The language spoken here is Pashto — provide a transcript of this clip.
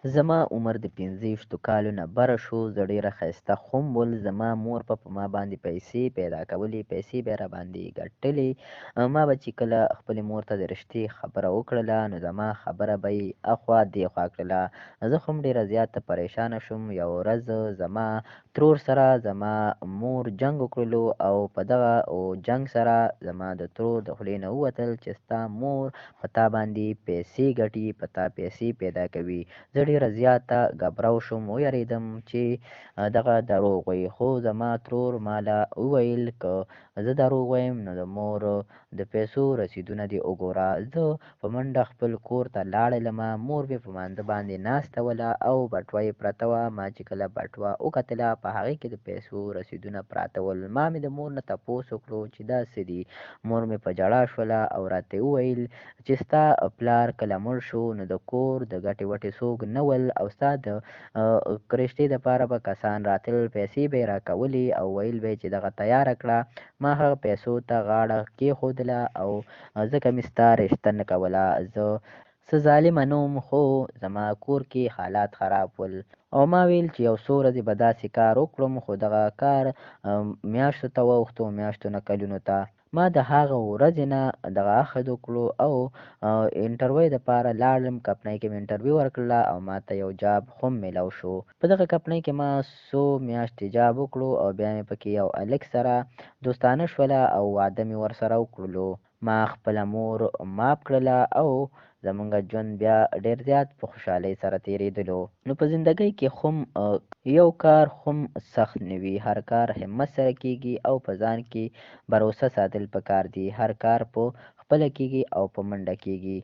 زما عمر د 25 کالو نه بره شو، زه ډېره ښایسته خوم ول. زما مور به په ما باندې پیسې پیدا کولې، پیسې به یې راباندې ګټلې. ما به چې کله خپلې مور ته د رښتې خبره وکړله، نو زما خبره به یې اخوا دېخوا کړله. زه خو هم ډېره زیاته پریشانه شوم. یوه ورځ زما ترور سره زما مور جنګ وکړلو، او په دغه جنګ سره زما د ترور د خولې نه ووتل چې ستا مور په تا باندې پیسې ګټي، په تا پیسې پیدا کوي. زه ډېره زیاته ګبرو شوم، ویرېدم چې دغه دروغ وایي. خو زما ترور ماله وویل که زه دروغ وایم نو د مور د پیسو رسیدونه دې وګوره. زه په منډه خپل کور ته لاړلمه. مور مې په مانځه باندې ناسته وله او بټوه یې پرته وه. ما چې کله بټوه وکتله، په هغې کې د پیسو رسیدونه پراته ول. ما مې د مور نه تپوس وکړو چې دا څه دي. مور مې په ژړا شوله او راته وویل چې ستا پلار کله مړ شو نو د کور د ګټې وټې څوک نه ول، او ستا د کرشتې دپاره به کسان راتلل، پیسې به یې راکولې او ویل به یې چې دغه تیاره کړه. ما هغه پیسو ته غاړه کېښودله او ځکه مې ستا رشته نه کوله. زه څه ظالمه نه وم، خو زما کور کې حالات خراب ول. او ما ویل چې یو څو ورځې به داسې کار وکړم، خو دغه کار میاشتو ته واوښتو، میاشتو نه کلونو ته. ما د هغه ورځې نه دغه عهد وکړو او انټرویو دپاره لاړم. کمپنۍ کې مې انټرویو ورکړله او ما ته یو جاب هم میلاو شو. په دغه کمپنۍ کې ما څو میاشتې جاب وکړو او بیا مې پکې یو هلک سره دوستانه شوله او واده مې ورسره وکړلو. ما خپله مور معاف کړله او زمونږ ژوند بیا ډېر زیات په خوشحالۍ سره تېرېدلو. نو په زندګۍ کې خو یو کار هم سخت نه وي، هر کار همت سره کېږي او په ځان کې باور ساتل پکار دي. هر کار په خپله کېږي او په منډه کېږي.